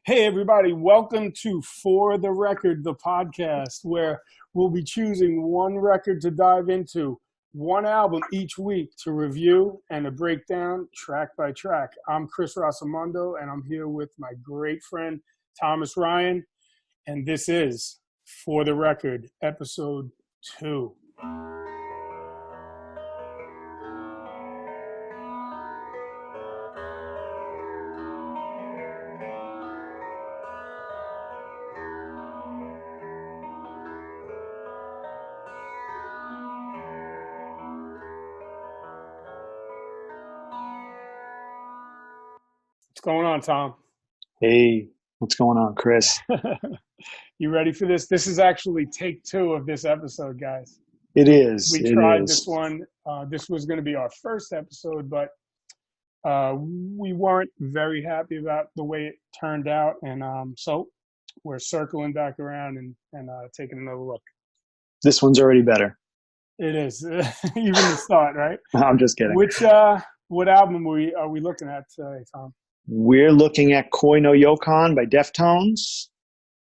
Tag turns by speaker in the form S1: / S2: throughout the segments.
S1: Hey, everybody, welcome to For the Record, the podcast, where we'll be choosing one record to dive into, one album each week to review and to break down track by track. I'm Chris Rosamundo, and I'm here with my great friend, Thomas Ryan, and this is For the Record, episode 2. What's going on, Tom?
S2: Hey, what's going on, Chris?
S1: You ready for this? This is actually take 2 of this episode, guys.
S2: It is.
S1: We tried this one. This was going to be our first episode, but we weren't very happy about the way it turned out. And so we're circling back around and taking another look.
S2: This one's already better.
S1: It is. Even the start, right?
S2: I'm just kidding.
S1: What album are we looking at today, Tom?
S2: We're looking at Koi no Yokan by Deftones.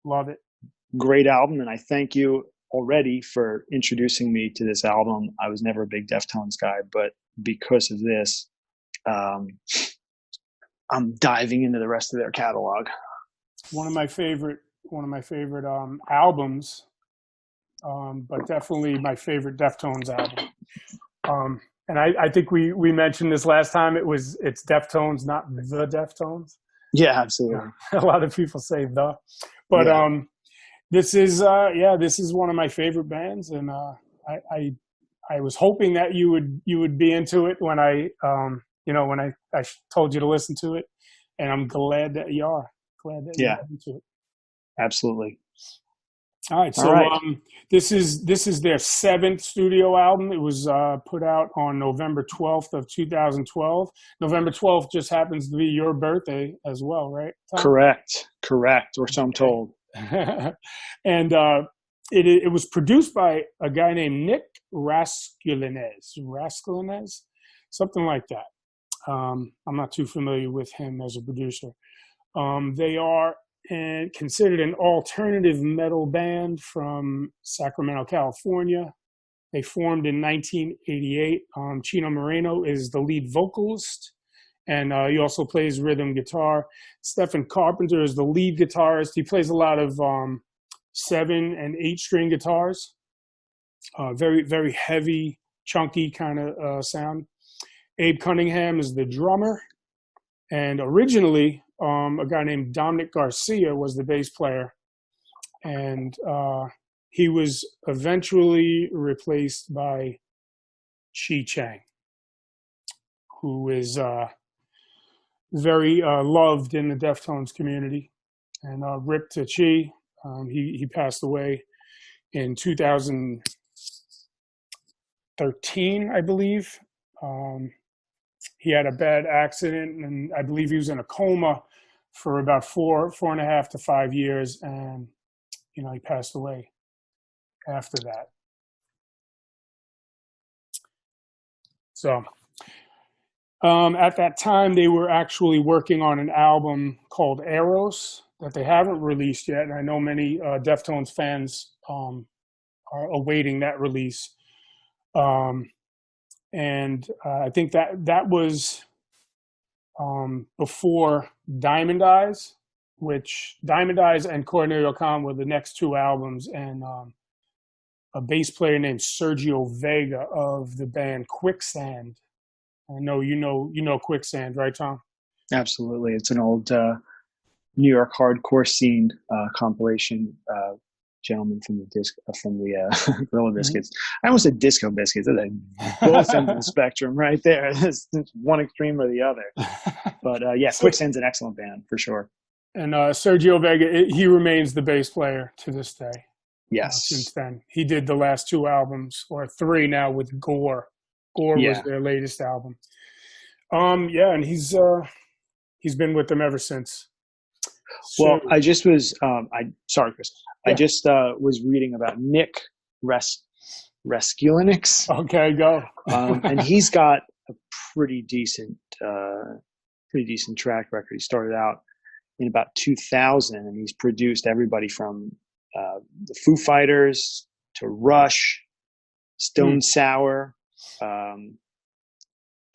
S1: Love it.
S2: Great album, and I thank you already for introducing me to this album. I was never a big Deftones guy, but because of this, I'm diving into the rest of their catalog.
S1: One of my favorite albums, but definitely my favorite Deftones album. And I think we mentioned this last time. It's Deftones, not the Deftones.
S2: Yeah, absolutely.
S1: A lot of people say the, but yeah. This is one of my favorite bands, and I was hoping that you would be into it when I told you to listen to it, and I'm glad that you are. Glad that you're into it.
S2: Absolutely.
S1: All right, so this is their 7th studio album. It was put out on November 12th of 2012. November 12th just happens to be your birthday as well, right, Tom?
S2: Correct, or so I'm told.
S1: And it was produced by a guy named Nick Raskulinecz, something like that. I'm not too familiar with him as a producer. They are considered an alternative metal band from Sacramento, California. They formed in 1988. Chino Moreno is the lead vocalist, and he also plays rhythm guitar. Stephen Carpenter is the lead guitarist. He plays a lot of 7 and 8 string guitars. Very, very heavy, chunky kind of sound. Abe Cunningham is the drummer. And originally, a guy named Dominic Garcia was the bass player. And he was eventually replaced by Chi Chang, who is very loved in the Deftones community. And rip to Chi. He passed away in 2013, I believe. He had a bad accident, and I believe he was in a coma for about 4.5 to 5 years, and he passed away after that. So at that time, they were actually working on an album called Eros that they haven't released yet, and I know many Deftones fans are awaiting that release. And I think that was before Diamond Eyes, which Diamond Eyes and Koi no Yokan were the next 2 albums, and a bass player named Sergio Vega of the band Quicksand. I know you know Quicksand, right, Tom?
S2: Absolutely. It's an old New York hardcore scene compilation. Gentleman from the Gorilla Biscuits. I almost said Disco Biscuits. Both ends of the spectrum right there. It's one extreme or the other. But Quicksand's an excellent band for sure. And
S1: Sergio Vega, he remains the bass player to this day.
S2: Yes.
S1: Since then, he did the last 2 albums, or 3 now, with Gore. Gore was their latest album. And he's been with them ever since.
S2: Well, I just was, sorry, Chris. Yeah. I just was reading about Nick Raskulinecz.
S1: Okay, go.
S2: And he's got a pretty decent track record. He started out in about 2000, and he's produced everybody from the Foo Fighters to Rush, Stone Sour,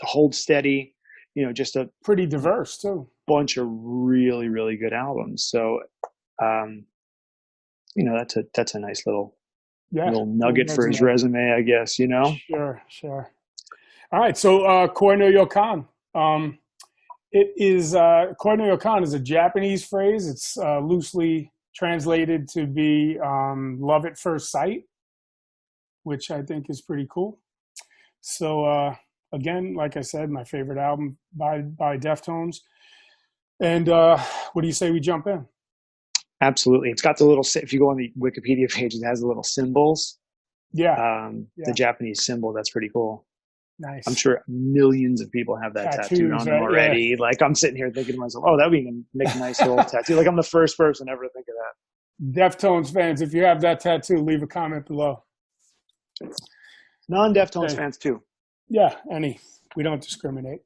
S2: Hold Steady, you know, just a
S1: pretty diverse too.
S2: Bunch of really, really good albums. So, you know, that's a nice little nugget for his resume, I guess, you know?
S1: Sure. All right. So, Koi no Yokan. It is, Koi no Yokan is a Japanese phrase. It's loosely translated to be love at first sight, which I think is pretty cool. So, again, like I said, my favorite album by Deftones. And what do you say we jump in?
S2: Absolutely. It's got the little, if you go on the Wikipedia page, it has the little symbols.
S1: Yeah.
S2: The Japanese symbol. That's pretty cool.
S1: Nice.
S2: I'm sure millions of people have that tattooed on them already. Yeah. Like, I'm sitting here thinking to myself, oh, that would make a nice little tattoo. Like, I'm the first person ever to think of that.
S1: Deftones fans, if you have that tattoo, leave a comment below.
S2: Non-Deftones fans too.
S1: Yeah, any. We don't discriminate.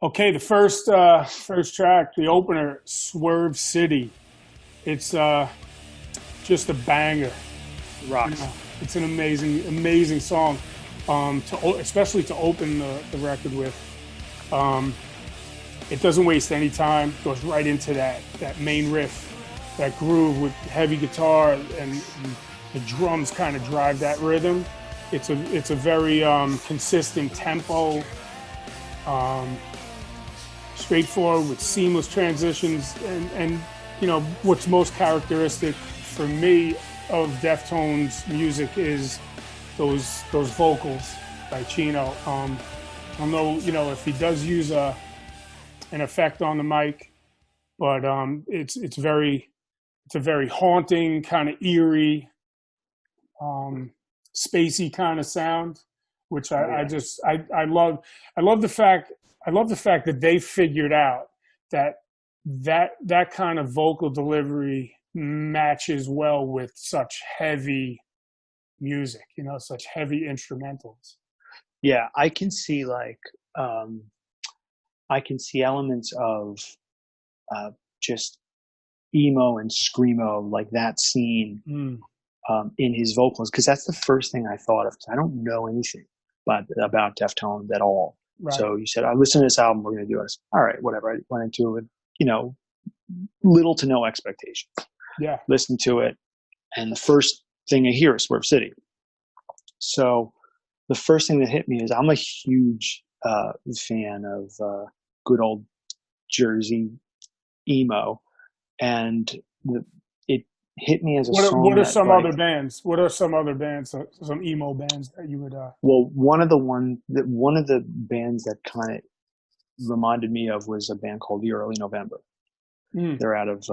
S1: Okay, the first track, the opener, Swerve City. It's just a banger.
S2: Rocks.
S1: You know, it's an amazing song, especially to open the record with. It doesn't waste any time. Goes right into that main riff, that groove with heavy guitar, and the drums kind of drive that rhythm. It's a very consistent tempo, straightforward with seamless transitions, and you know what's most characteristic for me of Deftones music is those vocals by Chino. I don't know, you know, if he does use an effect on the mic, but it's a very haunting, kind of eerie, spacey kind of sound, which I love the fact that they figured out that kind of vocal delivery matches well with such heavy music, you know, such heavy instrumentals.
S2: Yeah, I can see elements of just emo and screamo, like that scene in his vocals, because that's the first thing I thought of. I don't know anything about Deftones at all. Right. So you said, I listened to this album, we're going to do this. All right, whatever. I went into it with, you know, little to no expectations.
S1: Yeah.
S2: Listen to it, and the first thing I hear is Swerve City. So the first thing that hit me is I'm a huge fan of good old Jersey emo, and it hit me as a song.
S1: What are some other bands? What are some other bands? Some emo bands that you would?
S2: Well, one of the bands that kind of reminded me of was a band called The Early November. They're out of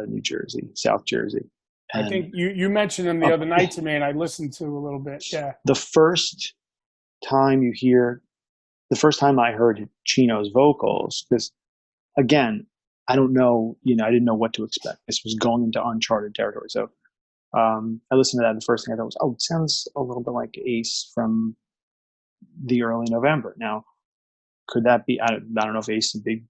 S2: New Jersey, South Jersey. And
S1: I think you mentioned them the other night to me, and I listened to a little bit. Yeah.
S2: The first time I heard Chino's vocals, because again, I don't know, you know, I didn't know what to expect. This was going into uncharted territory. So I listened to that, and the first thing I thought was, it sounds a little bit like Ace from The Early November. Now, could that be? I don't know if Ace is a big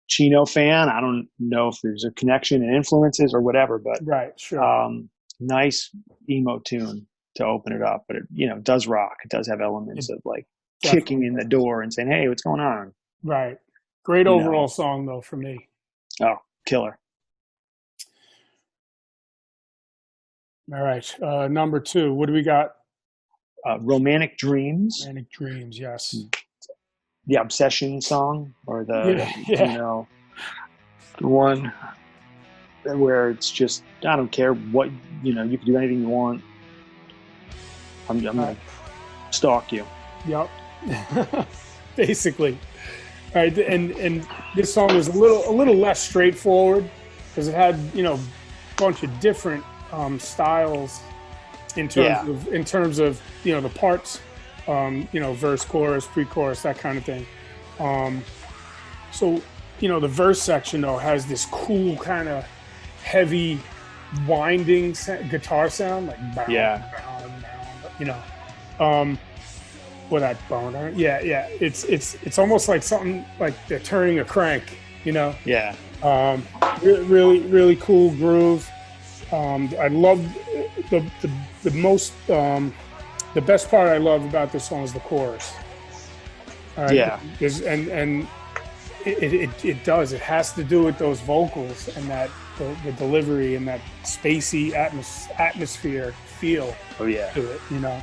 S2: Chino fan. I don't know if there's a connection and influences or whatever, but
S1: right, sure.
S2: Nice emo tune to open it up, but it, you know, does rock. It does have elements of like kicking in the door and saying, "Hey, what's going on?"
S1: Right. Great overall song though for me.
S2: Oh, killer.
S1: All right. Number 2. What do we got?
S2: Romantic Dreams.
S1: Romantic Dreams, yes.
S2: The Obsession song, or you know, the one where it's just, I don't care what, you know, you can do anything you want. I'm gonna stalk you.
S1: Yep. Basically. All right, and this song was a little less straightforward because it had, you know, a bunch of different styles in terms of you know, the parts, you know, verse, chorus, pre-chorus, that kind of thing. So, you know, the verse section though has this cool kind of heavy winding guitar sound, like you know, with that boner. Yeah. It's almost like something like they're turning a crank you know.
S2: Yeah.
S1: Really, really cool groove. I love the most, the best part I love about this song is the chorus. All right.
S2: Yeah.
S1: And it does. It has to do with those vocals and that the delivery and that spacey atmosphere feel
S2: Oh yeah.
S1: to it. You know,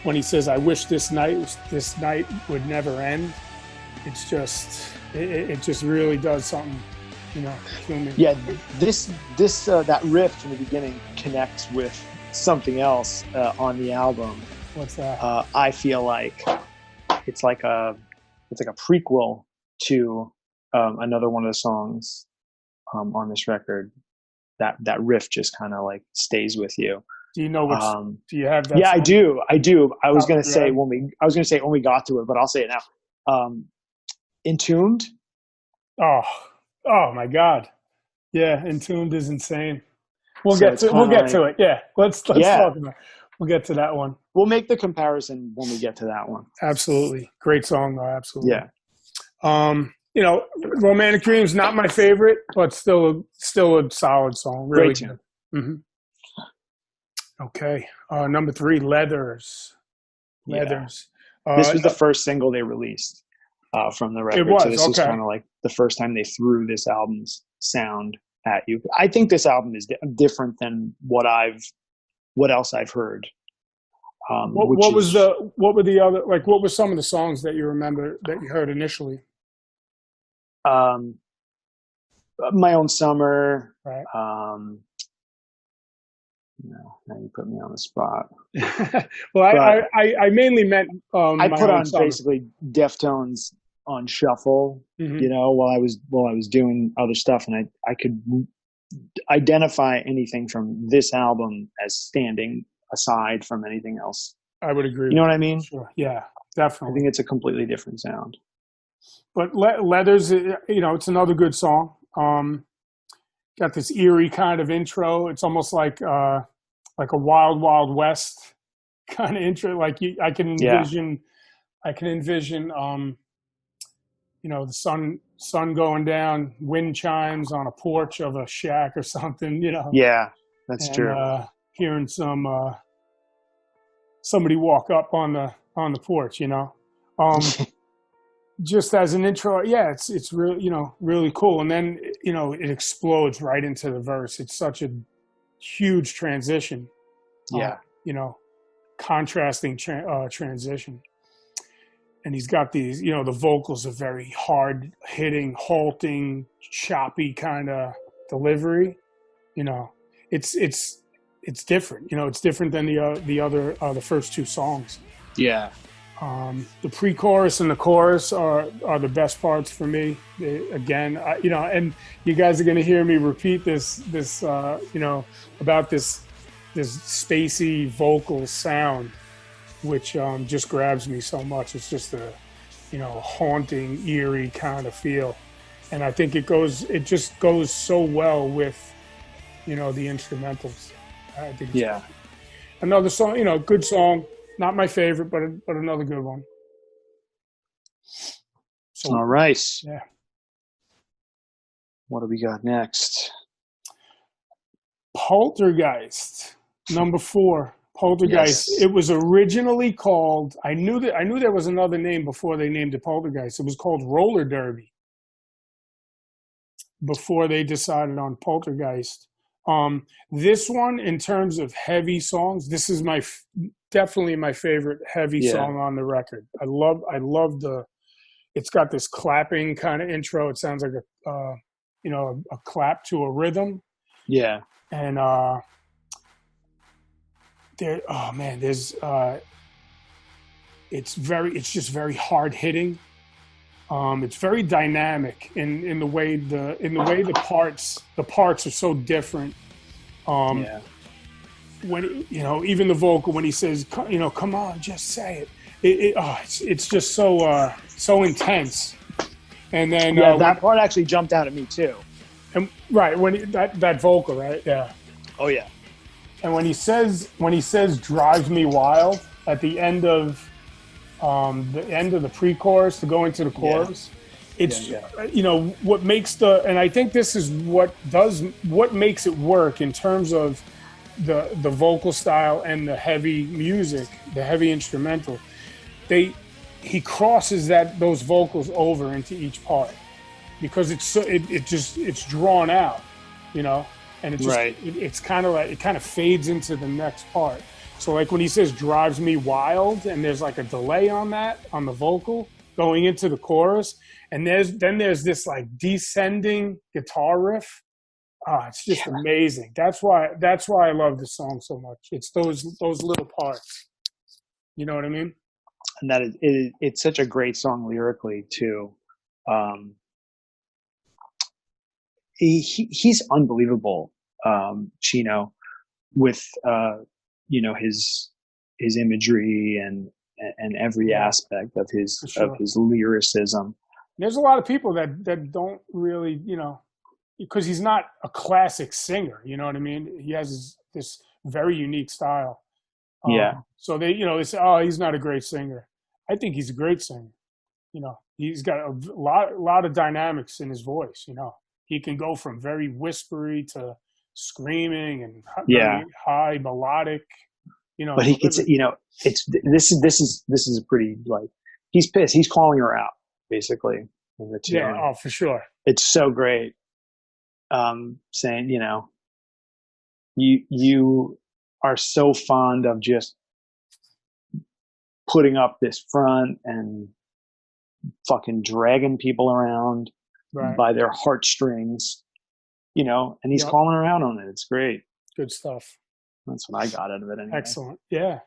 S1: when he says, "I wish this night would never end." It's just it just really does something. You know, to me.
S2: Yeah. This that riff in the beginning connects with something else on the album.
S1: What's that?
S2: I feel like it's like a prequel to another one of the songs on this record. That riff just kind of like stays with you.
S1: Do you know which? Do you have that?
S2: Yeah,
S1: song?
S2: I do. I was gonna say
S1: Yeah.
S2: when we got to it, but I'll say it now. Entombed.
S1: Oh my God! Yeah, Entombed is insane. We'll
S2: So
S1: get
S2: it's
S1: to
S2: kinda
S1: it. Yeah, let's
S2: Yeah.
S1: talk about it. We'll get to that one.
S2: We'll make the comparison when we get to that one.
S1: Absolutely, great song though. Absolutely.
S2: Yeah.
S1: You know, Romantic Dreams not my favorite, but still a solid song. Really
S2: Great tune.
S1: good. Okay, number 3, Leathers. Leathers.
S2: This was the first single they released from the record.
S1: It was,
S2: so this is
S1: okay.
S2: kind of like the first time they threw this album's sound at you. I think this album is different than what else I've heard.
S1: What were the other, like, what were some of the songs that you remember that you heard initially?
S2: My Own Summer.
S1: Right.
S2: Now you put me on the spot.
S1: Well, I mainly meant
S2: I
S1: My
S2: put
S1: Own
S2: on
S1: Summer.
S2: basically Deftones on shuffle,
S1: Mhm.
S2: you know, while I was doing other stuff, and I could identify anything from this album as standing aside from anything else.
S1: I would agree.
S2: You know what I mean?
S1: Sure. Yeah,
S2: I
S1: definitely.
S2: think it's a completely different sound.
S1: But Leathers, you know, it's another good song. Got this eerie kind of intro. It's almost like a Wild Wild West kind of intro. Like I can envision, you know, the sun going down, wind chimes on a porch of a shack or something. You know.
S2: Yeah, that's true.
S1: Hearing somebody walk up on the porch. You know. Just as an intro, yeah, it's really, you know, really cool. And then, you know, it explodes right into the verse. It's such a huge transition.
S2: Yeah.
S1: You know, contrasting transition. And he's got these, you know, the vocals are very hard hitting, halting, choppy kind of delivery. You know, it's different. You know, it's different than the first 2 songs.
S2: Yeah.
S1: The pre-chorus and the chorus are the best parts for me. Again, you know, and you guys are going to hear me repeat this you know, about this spacey vocal sound, which just grabs me so much. It's just a, you know, haunting, eerie kind of feel, and I think it just goes so well with, you know, the instrumentals. I think.
S2: Yeah.
S1: Another song, you know, good song. Not my favorite, but another good one. So,
S2: All right.
S1: Yeah.
S2: What do we got next?
S1: Poltergeist, number 4. Poltergeist.
S2: Yes.
S1: It was originally called. I knew there was another name before they named it Poltergeist. It was called Roller Derby. Before they decided on Poltergeist. This one, in terms of heavy songs, this is definitely my favorite heavy song on the record. I love it's got this clapping kind of intro. It sounds like you know, a clap to a rhythm.
S2: Yeah.
S1: And it's just very hard hitting. It's very dynamic in the way the parts are so different. When, you know, even the vocal, when he says, you know, come on, just say it. It's just so intense. And then
S2: that part actually jumped out at me too.
S1: And right, when that vocal, right? Yeah.
S2: Oh yeah.
S1: And when he says drives me wild at the end of the pre-chorus to go into the chorus, it's what makes and I think this is what makes it work in terms of the vocal style and the heavy music, the heavy instrumental. He crosses those vocals over into each part because it's drawn out, and it's kind of like it kind of fades into the next part. So like when he says "drives me wild" and there's like a delay on the vocal going into the chorus, and there's this like descending guitar riff. It's just amazing. That's why I love this song so much. It's those little parts. You know what I mean?
S2: And it's such a great song lyrically too. He's unbelievable, Chino, with his imagery and every aspect of his lyricism.
S1: There's a lot of people that don't really, because he's not a classic singer. You know what I mean? He has this very unique style. So they say, "Oh, he's not a great singer." I think he's a great singer. He's got a lot of dynamics in his voice. He can go from very whispery to screaming and high melodic.
S2: But he gets this is a pretty like he's pissed. He's calling her out basically in the tune.
S1: Yeah, oh for sure.
S2: It's so great. Saying you are so fond of just putting up this front and fucking dragging people around by their heartstrings, and he's calling her out on it. It's great.
S1: Good stuff.
S2: That's what I got out of it anyway.
S1: Excellent. Yeah.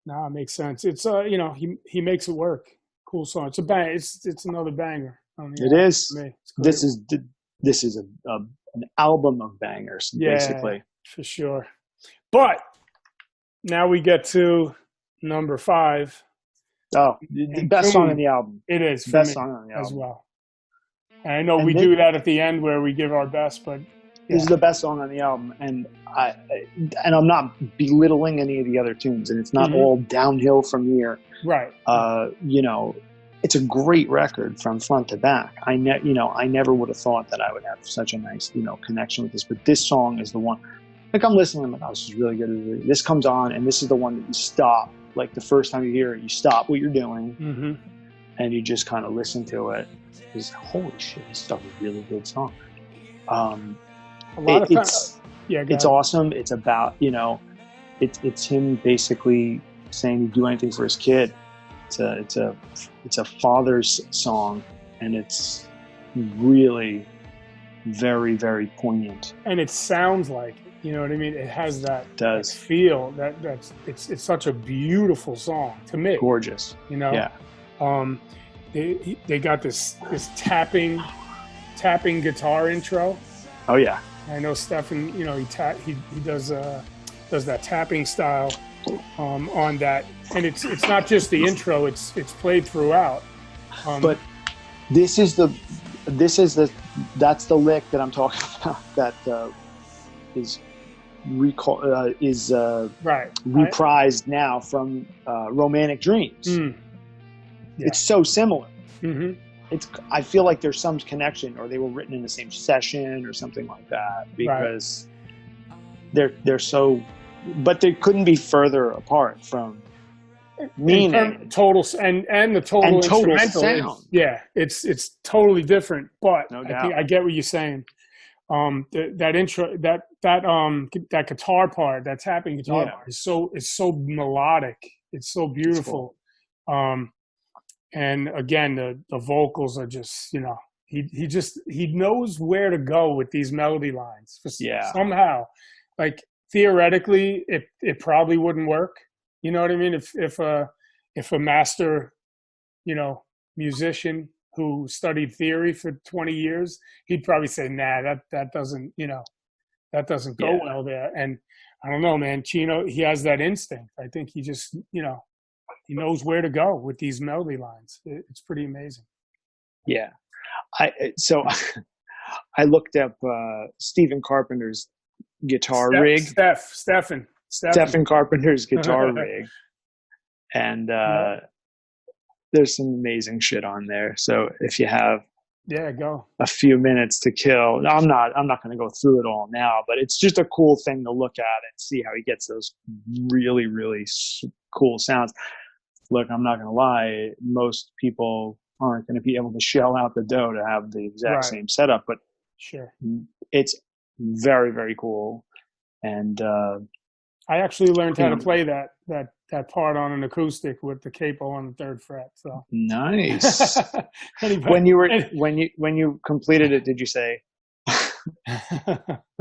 S1: No, it makes sense. It's he makes it work. Cool song. It's a bang. It's another banger.
S2: It is. This is an album of bangers, basically.
S1: For sure. But now we get to number 5.
S2: Oh, the best song on the album.
S1: It is
S2: best song on the album
S1: as well. And I know we do that at the end where we give our best, but
S2: this is the best song on the album, and I'm not belittling any of the other tunes, and it's not all downhill from here.
S1: Right.
S2: It's a great record from front to back. I never would have thought that I would have such a nice, connection with this, but this song is the one. Like I'm listening, I'm like, oh, this is really good. This comes on, and this is the one that you stop. Like the first time you hear it, you stop what you're doing, and you just kind of listen to it. Because holy shit, this stuff is a really good song. It's awesome. It's about it's him basically saying he'd do anything for his kid. It's a father's song, and it's really very, very poignant.
S1: And it sounds like it. You know what I mean? It has that feel. It's such a beautiful song to me.
S2: Gorgeous.
S1: Yeah. They got this tapping guitar intro.
S2: Oh yeah.
S1: I know Stefan. He does that tapping style on that, and it's not just the intro. It's played throughout.
S2: But that's the lick that I'm talking about. That is reprised now from Romantic Dreams. It's so similar. I feel like there's some connection, or they were written in the same session or something like that, because they're so, but they couldn't be further apart from meaning.
S1: Total and the total instrumental
S2: sound.
S1: It's totally different. But
S2: no doubt.
S1: I get what you're saying. That intro, that guitar part, that tapping guitar part is so melodic. It's so beautiful. And again, the vocals are just, he knows where to go with these melody lines. Somehow, like theoretically, it probably wouldn't work. You know what I mean? If a master, musician who studied theory for 20 years, he'd probably say, nah, that doesn't, that doesn't go well there. And I don't know, man, Chino, he has that instinct. I think he just, he knows where to go with these melody lines. It's pretty amazing.
S2: Yeah. I looked up Stephen Carpenter's guitar rig. Stephen Carpenter's guitar rig. And there's some amazing shit on there. So if you have
S1: go.
S2: a few minutes to kill, I'm not going to go through it all now, but it's just a cool thing to look at and see how he gets those really, really cool sounds. Look, I'm not going to lie, most people aren't going to be able to shell out the dough to have the exact same setup, but
S1: sure,
S2: it's very, very cool. And
S1: I actually learned how to play that part on an acoustic with the capo on the third fret. So
S2: nice.
S1: anyway,
S2: when you completed it, did you say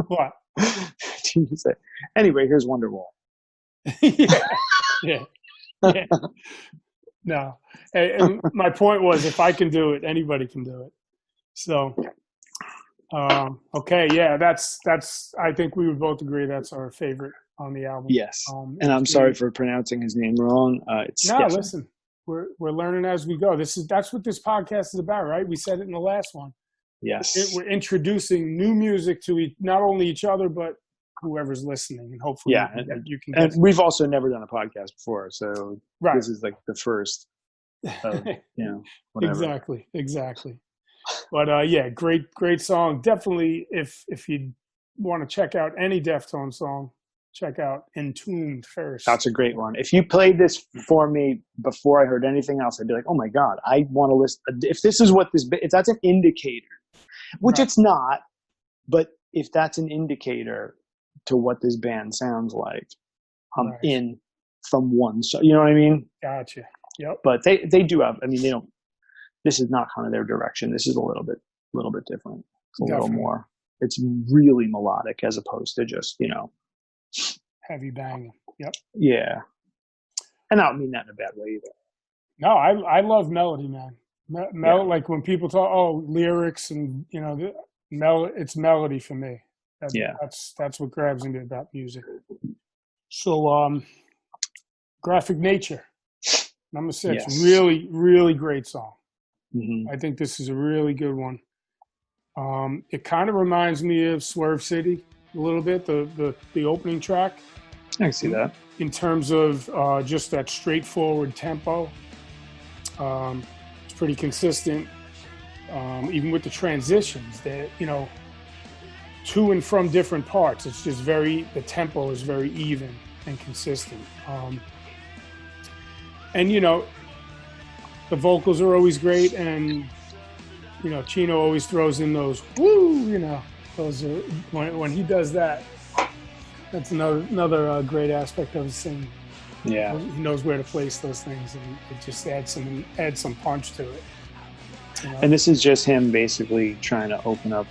S1: what?
S2: Did you say, anyway, here's Wonderwall?
S1: yeah. No. And my point was, if I can do it, anybody can do it. So, okay, yeah, that's. I think we would both agree that's our favorite on the album.
S2: Yes. And I'm sorry for pronouncing his name wrong.
S1: Listen, we're learning as we go. That's what this podcast is about, right? We said it in the last one.
S2: Yes.
S1: We're introducing new music to not only each other, but whoever's listening, and hopefully you can.
S2: And we've also never done a podcast before, so this is like the first. Whatever.
S1: Exactly. But great song. Definitely, if you want to check out any Deftones song, check out "Entombed" first.
S2: That's a great one. If you played this for me before I heard anything else, I'd be like, "Oh my god, I want to listen." If this is what if that's an indicator, which it's not, but if that's an indicator to what this band sounds like, I'm in from one. So you know what I mean?
S1: Gotcha. Yep.
S2: But they do have. I mean, they don't. This is not kind of their direction. This is a little bit different. It's a little more. It's really melodic as opposed to just
S1: heavy banging. Yep.
S2: Yeah. And I don't mean that in a bad way either.
S1: No, I love melody, man. Like when people talk, lyrics and it's melody for me. That's what grabs me about music. So, Graphic Nature, number 6, really, really great song.
S2: Mm-hmm.
S1: I think this is a really good one. It kind of reminds me of Swerve City a little bit, the opening track.
S2: I can see that.
S1: In terms of just that straightforward tempo. It's pretty consistent, even with the transitions that, to and from different parts. It's just the tempo is very even and consistent. And, the vocals are always great. And, Chino always throws in those, woo, those are, when he does that, that's another great aspect of his singing.
S2: Yeah.
S1: He knows where to place those things, and it just adds some punch to it.
S2: And this is just him basically trying to open up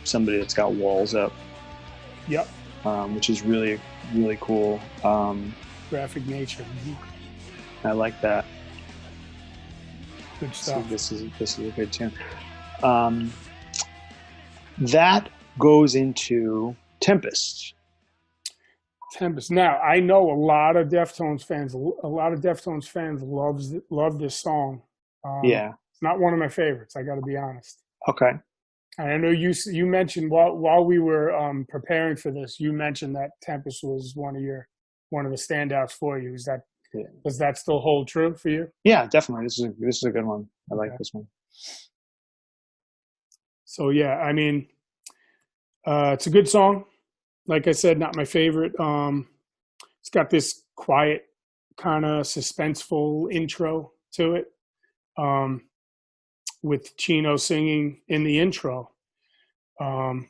S2: somebody that's got walls up.
S1: Yep.
S2: Which is really, really cool.
S1: Graphic Nature. Mm-hmm.
S2: I like that.
S1: Good stuff.
S2: So this is a good tune. That goes into Tempest.
S1: Now, I know a lot of Deftones fans. A lot of Deftones fans love this song. It's not one of my favorites. I got to be honest.
S2: Okay.
S1: And I know you mentioned while we were preparing for this, you mentioned that Tempest was one of the standouts for you. Does that still hold true for you?
S2: Yeah, definitely. This is a good one. I like this one.
S1: So I mean, it's a good song. Like I said, not my favorite. It's got this quiet, kind of suspenseful intro to it, with Chino singing in the intro.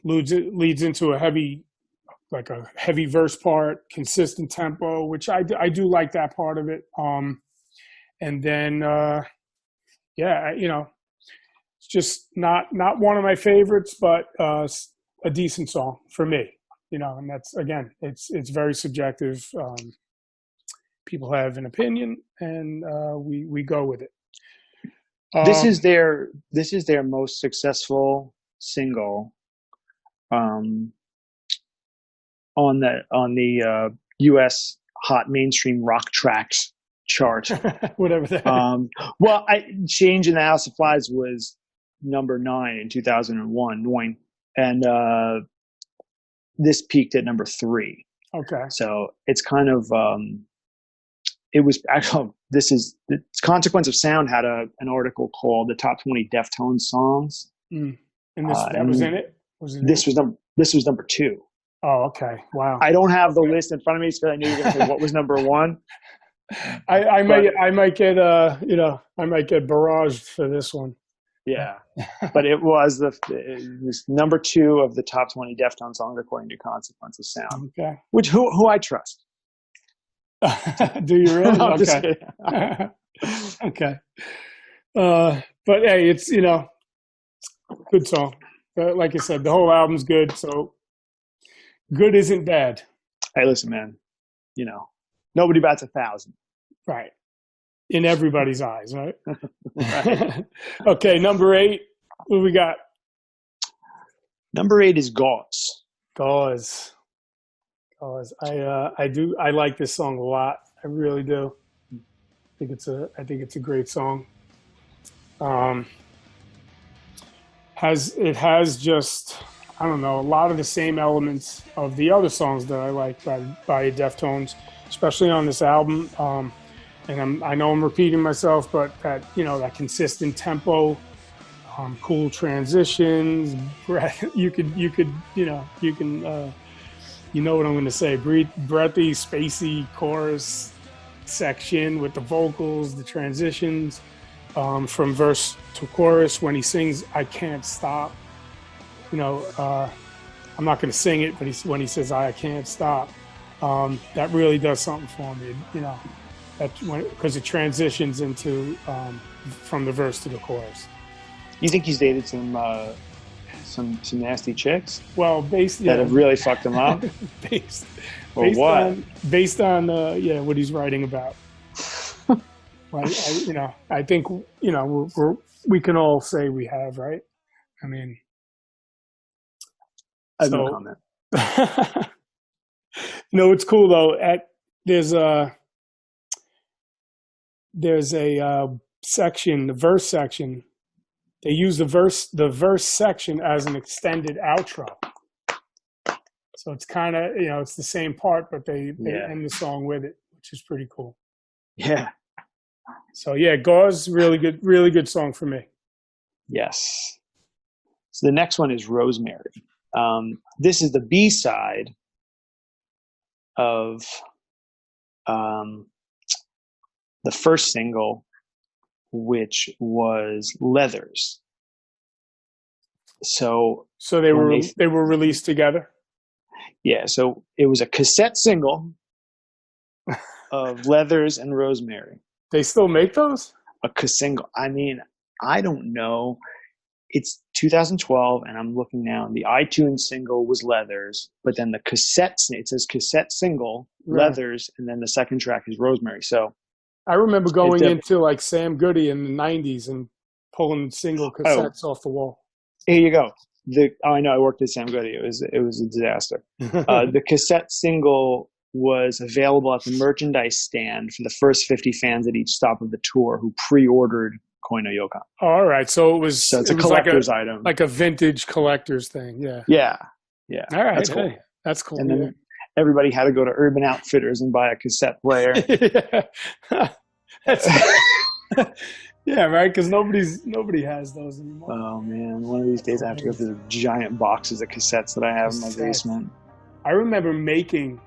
S1: Leads into a heavy verse part, consistent tempo, which I do like that part of it. And then it's just not one of my favorites, but a decent song for me. And that's, again, it's very subjective. People have an opinion, and we go with it.
S2: This is their most successful single on the U.S. Hot Mainstream Rock Tracks chart.
S1: Whatever that.
S2: Well, Change in the House of Flies was number 9 in 2001, and this peaked at number 3.
S1: Okay.
S2: So it's kind of it was actually, this is the Consequence of Sound had an article called the top 20 Deftones songs.
S1: And that was in it?
S2: This was number 2.
S1: Oh, okay. Wow.
S2: I don't have the list in front of me, so I knew you were going to say what was number 1.
S1: I might get I might get barraged for this one.
S2: Yeah, but it was number 2 of the top 20 Deftones songs according to Consequence of Sound.
S1: Okay.
S2: Which who I trust.
S1: Do you really?
S2: I'm just
S1: Okay.
S2: kidding.
S1: Okay. But hey, it's good song. Like I said, the whole album's good. So good isn't bad.
S2: Hey, listen, man. Nobody bats 1,000.
S1: Right. In everybody's eyes, right?
S2: Right.
S1: Okay, number 8. What we got?
S2: Number 8 is GAUZE.
S1: GAUZE. I like this song a lot. I really do. I think it's a great song. It has just, I don't know, a lot of the same elements of the other songs that I like by Deftones, especially on this album. And I know I'm repeating myself, but that consistent tempo, cool transitions, you know what I'm going to say, breathy, spacey chorus section with the vocals, the transitions from verse to chorus. When he sings, I can't stop. I'm not going to sing it, but when he says, I can't stop, that really does something for me, because it transitions into from the verse to the chorus.
S2: You think he's dated some nasty chicks?
S1: Well,
S2: that have really fucked him up.
S1: based
S2: what?
S1: Based on what he's writing about. I think we can all say we have, right? I mean,
S2: I have no comment.
S1: It's cool though. There's a section, the verse section. They use the verse section as an extended outro. So it's kind of, it's the same part, but they end the song with it, which is pretty cool.
S2: Yeah.
S1: So yeah, GAUZE, really good song for me.
S2: Yes. So the next one is Rosemary. This is the B-side of the first single, which was Leathers. So
S1: they were released together?
S2: Yeah, so it was a cassette single of Leathers and Rosemary.
S1: They still make those?
S2: A single. I mean, I don't know. It's 2012, and I'm looking now, and the iTunes single was Leathers, but then the cassette, it says cassette single, right. Leathers, and then the second track is Rosemary. So
S1: I remember going into like Sam Goody in the 90s and pulling single cassettes off the wall.
S2: Here you go. I know, I worked at Sam Goody. It was a disaster. The cassette single was available at the merchandise stand for the first 50 fans at each stop of the tour who pre-ordered Koi no Yokan.
S1: All right, so it's a
S2: collector's item,
S1: like a vintage collector's thing. Yeah.
S2: Yeah.
S1: All right,
S2: that's cool.
S1: Hey, that's cool.
S2: And then everybody had to go to Urban Outfitters and buy a cassette player.
S1: Yeah, right. Because nobody has those anymore.
S2: Oh man, one of these days I have to go through the giant boxes of cassettes that I have in my basement.
S1: I remember making,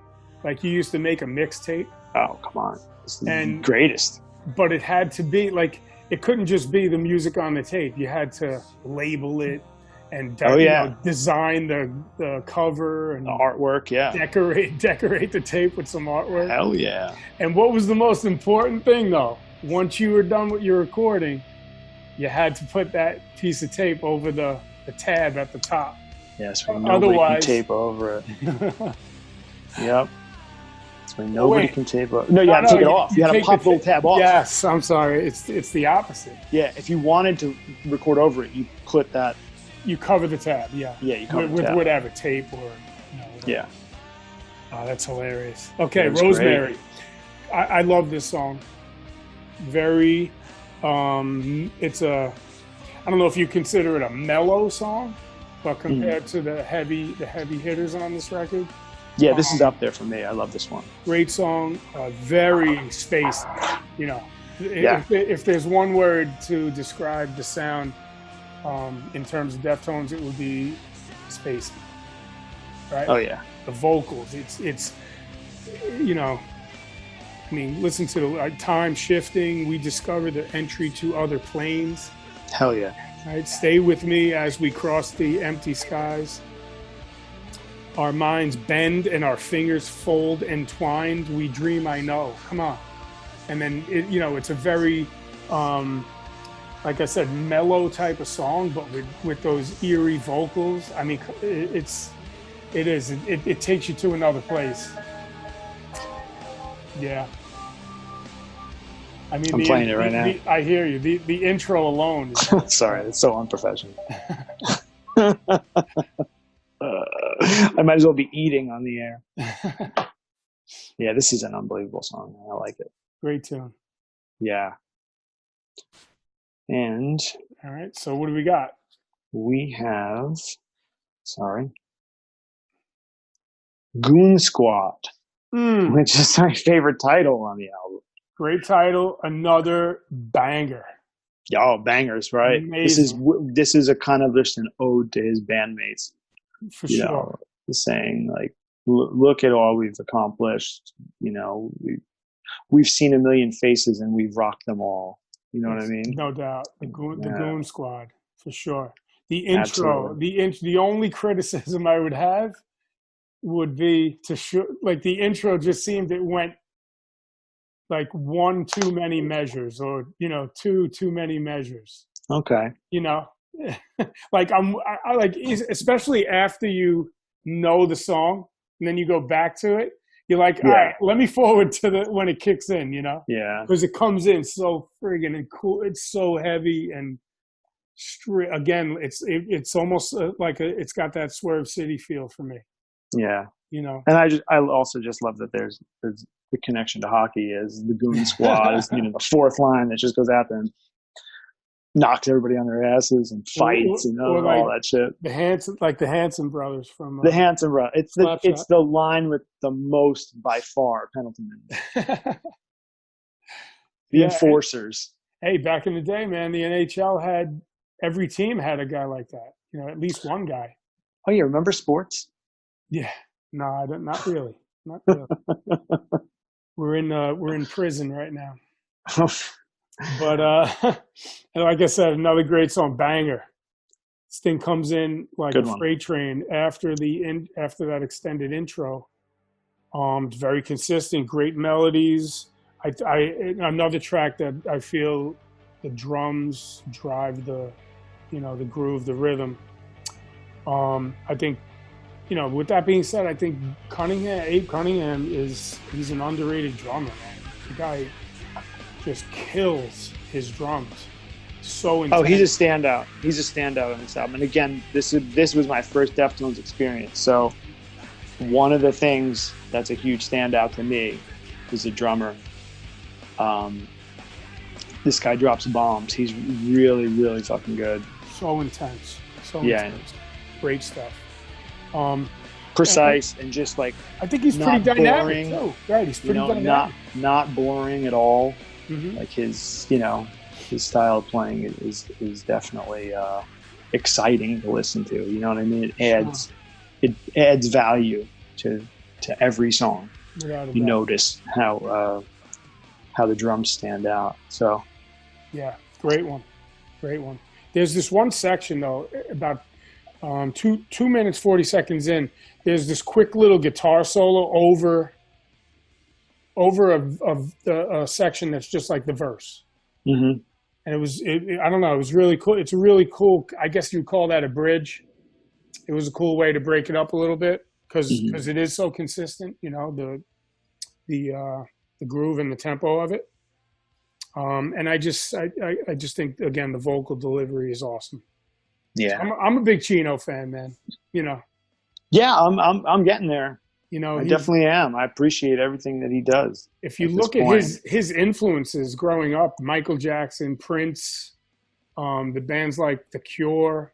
S1: like, you used to make a mixtape.
S2: Oh come on, it's the greatest.
S1: But it had to be like, it couldn't just be the music on the tape. You had to label it and design the cover and
S2: the artwork. Yeah,
S1: decorate the tape with some artwork.
S2: Hell yeah!
S1: And what was the most important thing though? Once you were done with your recording, you had to put that piece of tape over the tab at the top.
S2: Yes, so nobody can tape over it. Yep. So nobody can tape over. No, you have to take it off. You had to pop the little tab off.
S1: Yes, I'm sorry. It's the opposite.
S2: Yeah, if you wanted to record over it, you clip that.
S1: You cover the tab. Yeah.
S2: Yeah, you cover
S1: with
S2: the tab.
S1: Whatever tape or.
S2: Yeah.
S1: Oh, that's hilarious. Okay, Rosemary. I love this song. Very, it's I don't know if you consider it a mellow song, but compared to the heavy hitters on this record,
S2: Yeah, this is up there for me. I love this one.
S1: Great song, very spacey. You know,
S2: Yeah.
S1: if there's one word to describe the sound in terms of Deftones, it would be spacey, right?
S2: Oh yeah.
S1: The vocals, it's you know, I mean, listen to the time shifting. We discover the entry to other planes.
S2: Hell yeah.
S1: Right, stay with me as we cross the empty skies. Our minds bend and our fingers fold entwined. We dream, I know. Come on. And then, it's a very, like I said, mellow type of song, but with those eerie vocals. I mean, it takes you to another place. Yeah. I mean,
S2: I'm playing it right now.
S1: I hear you. The intro alone.
S2: Sorry, it's so unprofessional. I might as well be eating on the air. Yeah, this is an unbelievable song. I like it.
S1: Great tune.
S2: Yeah. And
S1: all right, so what do we got?
S2: We have, Goon Squad, which is my favorite title on the album.
S1: Great title, another banger.
S2: Oh, bangers, right?
S1: Amazing.
S2: This is a kind of just an ode to his bandmates.
S1: For sure.
S2: Saying like, look at all we've accomplished. We've seen a million faces and we've rocked them all. You know what I mean?
S1: No doubt. The Goon Squad, for sure. The intro, the only criticism I would have would be the intro just seemed it went like one too many measures, or two too many measures.
S2: Okay.
S1: Like I like, especially after you know the song and then you go back to it, you're like, all right, let me forward to when it kicks in,
S2: Yeah.
S1: because it comes in so friggin' and cool. It's so heavy and straight. Again, it's almost like it's got that Swerve City feel for me.
S2: Yeah. And I also just love that there's the connection to hockey is the Goon Squad is the fourth line that just goes out there and knocks everybody on their asses and fights and all that shit.
S1: The Hanson brothers from
S2: the Hanson brothers. It's the line with the most by far penalty minutes. The enforcers.
S1: Hey, back in the day, man, the NHL every team had a guy like that. At least one guy.
S2: Oh, you remember sports?
S1: Yeah. No, I don't. Not really. Not really. We're in prison right now. But like I said, another great song, banger. This thing comes in like a freight train after that extended intro. It's very consistent, great melodies. Another track that I feel the drums drive the groove, the rhythm. I think, with that being said, I think Abe Cunningham he's an underrated drummer, man. The guy just kills his drums. So intense.
S2: Oh, he's a standout. He's a standout on this album. And again, this was my first Deftones experience. So one of the things that's a huge standout to me is the drummer. This guy drops bombs. He's really, really fucking good.
S1: So intense. Intense. Great stuff.
S2: Precise and just like,
S1: I think he's pretty dynamic too. Right, he's pretty dynamic.
S2: Not boring at all.
S1: Mm-hmm.
S2: Like his style of playing is definitely exciting to listen to. You know what I mean? It adds value to every song. You notice how the drums stand out. So
S1: yeah, great one. There's this one section though, about 2 minutes 40 seconds in. There's this quick little guitar solo over a section that's just like the verse.
S2: Mm-hmm.
S1: And I don't know, it was really cool. It's a really cool, I guess you'd call that a bridge. It was a cool way to break it up a little bit because it is so consistent, the groove and the tempo of it. And I just think, again, the vocal delivery is awesome.
S2: Yeah.
S1: I'm a big Chino fan, man.
S2: Yeah, I'm getting there. I definitely am. I appreciate everything that he does.
S1: If you look at his influences growing up, Michael Jackson, Prince, the bands like The Cure,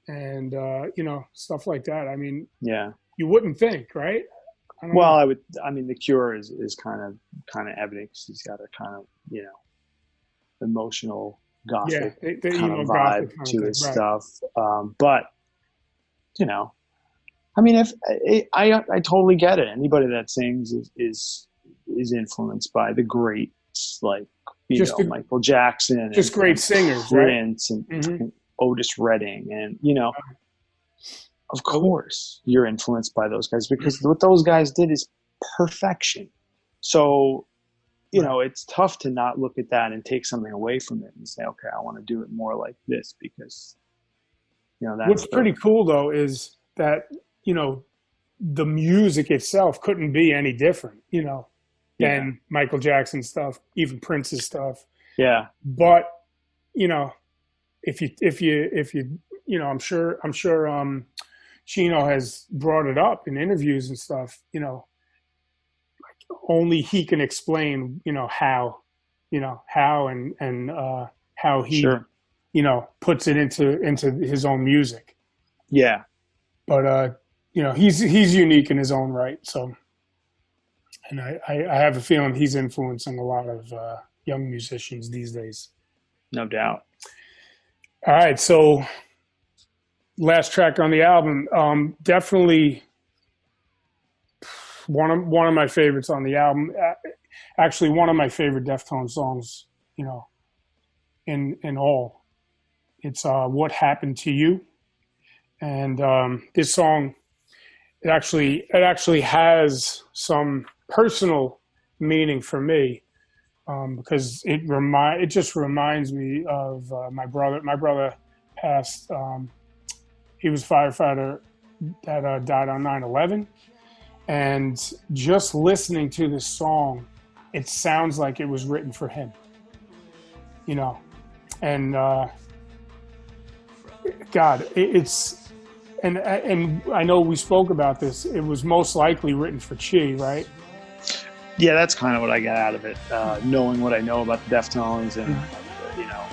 S1: and stuff like that. I mean,
S2: yeah,
S1: You wouldn't think, right? I don't
S2: Well,
S1: know.
S2: I mean, The Cure is kind of evident because he's got a kind of, emotional
S1: Yeah,
S2: gothic
S1: the
S2: kind of
S1: emo
S2: vibe
S1: gothic kind of
S2: to
S1: thing,
S2: his
S1: right?
S2: stuff. But you know, I mean, if I totally get it. Anybody that sings is influenced by the greats like
S1: Just the,
S2: Michael Jackson
S1: just great
S2: and
S1: singers, right?
S2: Prince
S1: Hmm.
S2: and Otis Redding, and of
S1: Well,
S2: course you're influenced by those guys because what those guys did is perfection. So
S1: right.
S2: it's tough to not look at that and take something away from it and say, okay, I want to do it more like this because that's
S1: What's
S2: the
S1: pretty cool though is that you know the music itself couldn't be any different,
S2: yeah
S1: than Michael Jackson stuff, even Prince's stuff.
S2: yeah
S1: But you know, if you I'm sure Chino has brought it up in interviews and stuff. Only he can explain, how and how he,
S2: sure
S1: puts it into his own music.
S2: yeah
S1: But he's unique in his own right. So, and I have a feeling he's influencing a lot of young musicians these days.
S2: no doubt.
S1: All right, so last track on the album, definitely one of my favorites on the album. Actually, one of my favorite Deftones songs, in all. It's "What Happened to You," and this song it actually has some personal meaning for me, because it just reminds me of my brother. My brother passed. He was a firefighter that died on 9/11, and just listening to this song, it sounds like it was written for him. And God, it's and I know we spoke about this. It was most likely written for Chi, right?
S2: Yeah, that's kind of what I got out of it, knowing what I know about the Deftones and you know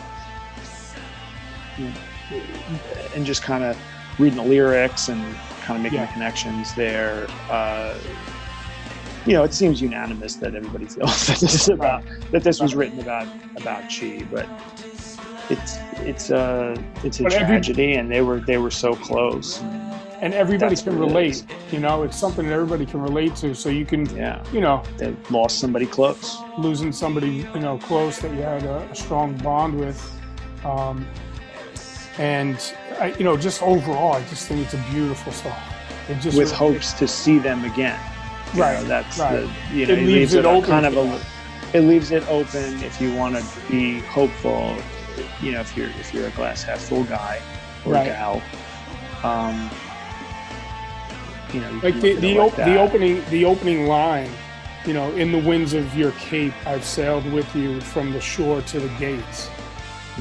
S2: and just kind of reading the lyrics and kind of making
S1: Yeah,
S2: the connections there. It seems unanimous that everybody feels that
S1: right.
S2: this was written about Chi, but it's a
S1: But
S2: tragedy, and they were so close.
S1: and everybody
S2: That's
S1: can
S2: what it
S1: relate.
S2: is.
S1: It's something that everybody can relate to. So you can,
S2: Yeah,
S1: you know,
S2: they lost somebody close.
S1: losing somebody, close that you had a strong bond with. Um, and just overall, I just think it's a beautiful song. It just
S2: With hopes to see them again.
S1: right,
S2: That's
S1: right.
S2: it
S1: It leaves
S2: leaves
S1: it
S2: it
S1: open.
S2: kind of it leaves it open if you want to be hopeful. If you're a glass half full guy or
S1: Right.
S2: gal, you
S1: Like
S2: can
S1: the
S2: look at
S1: the,
S2: it like
S1: op- the
S2: that.
S1: opening line, in the winds of your cape, I've sailed with you from the shore to the gates.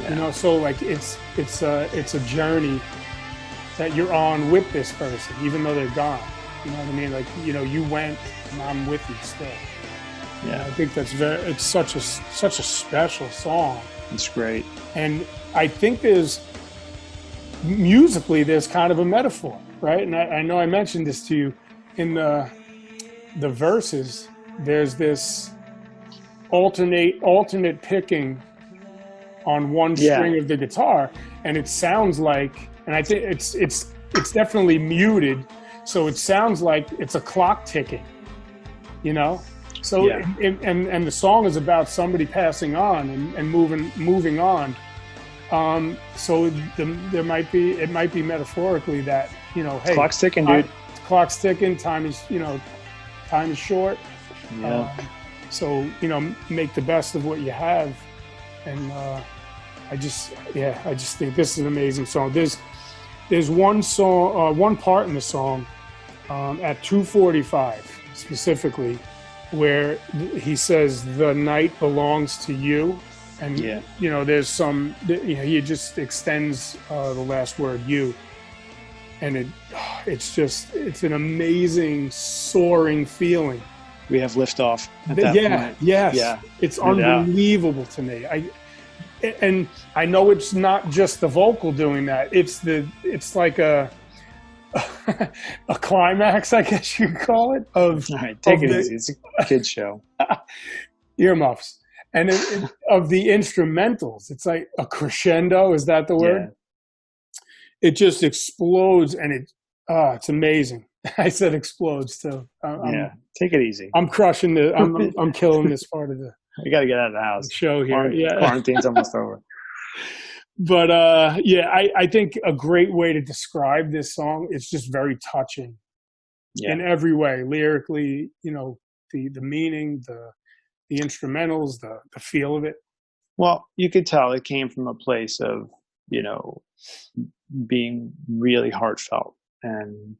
S2: Yeah,
S1: So like it's a journey that you're on with this person, even though they're gone. You know what I mean? Like you went, and I'm with you still. And
S2: yeah,
S1: I think it's such a special song,
S2: it's great.
S1: and I think musically there's kind of a metaphor, right? And I know I mentioned this to you in the verses. There's this alternate picking on one
S2: Yeah,
S1: string of the guitar, and it sounds like, and I think it's definitely muted, so it sounds like it's a clock ticking, you know. So
S2: yeah,
S1: and the song is about somebody passing on and moving on. So it might be metaphorically that hey,
S2: clock's ticking, dude.
S1: clock's ticking, time is short.
S2: Yeah,
S1: So make the best of what you have, and I just think this is an amazing song. There's one part in the song, at 2:45 specifically, where he says the night belongs to you, and
S2: yeah,
S1: there's some he just extends the last word you, and it's an amazing soaring feeling.
S2: we have liftoff at that point.
S1: Yes,
S2: Yeah,
S1: it's
S2: no doubt.
S1: unbelievable to me. And I know it's not just the vocal doing that. It's like a climax, I guess you could call it, of
S2: All right, take it
S1: the
S2: easy. It's a kid's show.
S1: earmuffs and of the instrumentals. It's like a crescendo. Is that the word?
S2: Yeah.
S1: It just explodes, and it's amazing. I said explodes too.
S2: Take it easy.
S1: I'm crushing the. I'm killing this part of the
S2: You got to get out of the house.
S1: show here.
S2: Quarantine's almost over.
S1: But I think a great way to describe this song is just very touching in every way, lyrically. The meaning, the instrumentals, the feel of it. Well,
S2: you could tell it came from a place of being really heartfelt, and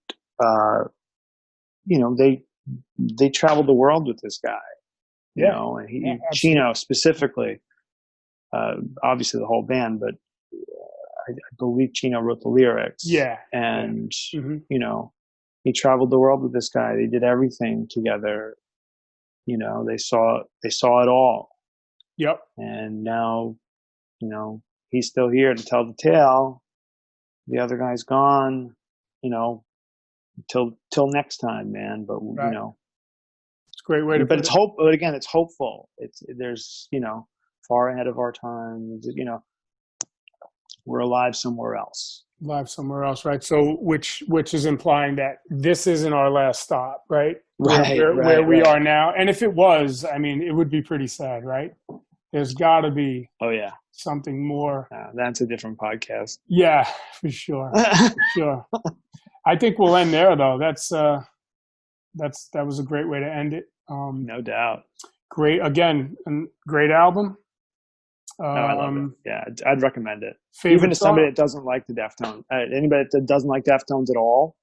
S2: they traveled the world with this guy. And Chino specifically, obviously the whole band, but I believe Chino wrote the lyrics.
S1: Yeah.
S2: And, he traveled the world with this guy. They did everything together. They saw it all.
S1: Yep.
S2: And now, he's still here to tell the tale. The other guy's gone, till next time, man. But,
S1: right. It's a great way to
S2: but it's hope. But again, it's hopeful. There's far ahead of our time. We're alive somewhere else.
S1: Right? So, which is implying that this isn't our last stop, right?
S2: Where
S1: we are now. And if it was, I mean, it would be pretty sad, right? There's got to be.
S2: Oh yeah.
S1: Something more.
S2: That's a different podcast.
S1: Yeah, for sure. Sure. I think we'll end there, though. That was a great way to end it.
S2: No doubt.
S1: Great album.
S2: I love it. Yeah, I'd recommend it.
S1: Favorite
S2: even to
S1: song?
S2: somebody that doesn't like the Deftones, anybody that doesn't like Deftones at all,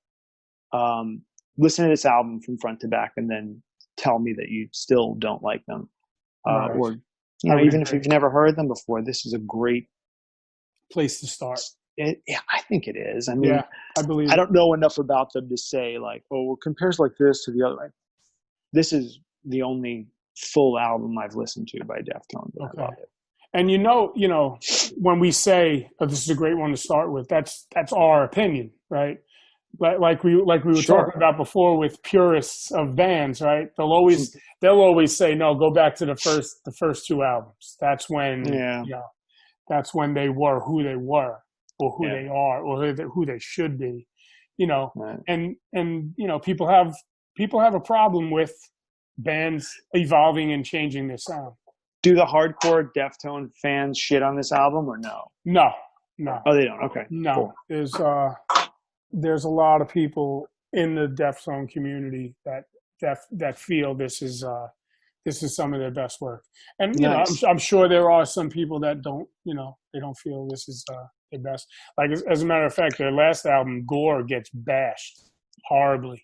S2: listen to this album from front to back, and then tell me that you still don't like them,
S1: right.
S2: Or even if you've never heard them before, this is a great
S1: place to start.
S2: I think it is. I mean,
S1: I believe.
S2: I don't know enough about them to say like, oh, it compares like this to the other. Like, this is the only full album I've listened to by Deftones. Okay. I love it.
S1: And when we say this is a great one to start with, that's our opinion, right? Like we were talking about before with purists of bands, right? They'll always say, no, go back to the first two albums. That's when that's when they were who they were, or who they are, or who they should be, Right. And people have a problem with bands evolving and changing their sound.
S2: Do the hardcore Deftones fans shit on this album or no?
S1: No.
S2: Oh, they don't. Okay.
S1: No. Cool. There's a lot of people in the Deftones community that feel this is some of their best work. And
S2: nice.
S1: I'm sure there are some people that don't they don't feel this is their best. Like as a matter of fact, their last album, Gore, gets bashed horribly.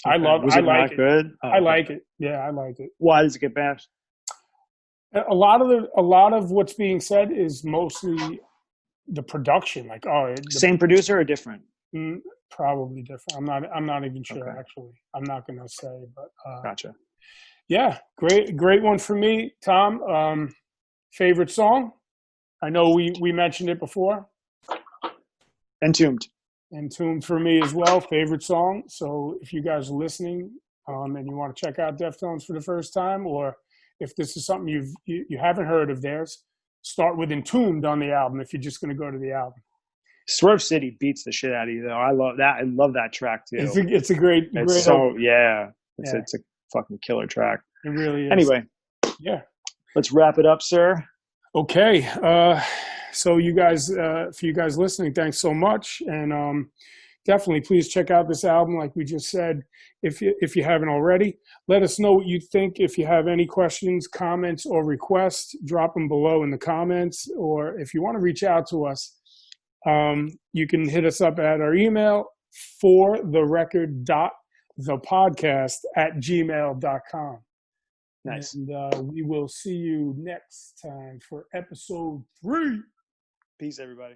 S2: Okay. I like it. Good? Oh,
S1: I like it. Yeah, I like it.
S2: Why does it get bashed?
S1: A lot of what's being said is mostly the production. Like,
S2: same producer or different?
S1: Probably different. I'm not even sure actually. I'm not going to say, but
S2: gotcha.
S1: Yeah, great one for me, Tom. Favorite song? I know we mentioned it before.
S2: Entombed
S1: for me as well. Favorite song. So if you guys are listening and you want to check out Deftones for the first time, or if this is something you haven't heard of theirs, start with Entombed on the album if you're just going to go to the album.
S2: Swerve City beats the shit out of you, though. I love that. I love that track, too.
S1: It's a great
S2: It's a fucking killer track.
S1: It really is.
S2: Anyway.
S1: Yeah.
S2: Let's wrap it up, sir.
S1: Okay. So you guys, for you guys listening, thanks so much. And definitely please check out this album, like we just said, if you haven't already. Let us know what you think. If you have any questions, comments, or requests, drop them below in the comments. Or if you want to reach out to us, you can hit us up at our email, fortherecord.thepodcast@gmail.com.
S2: Nice.
S1: And we will see you next time for episode 3.
S2: Peace, everybody.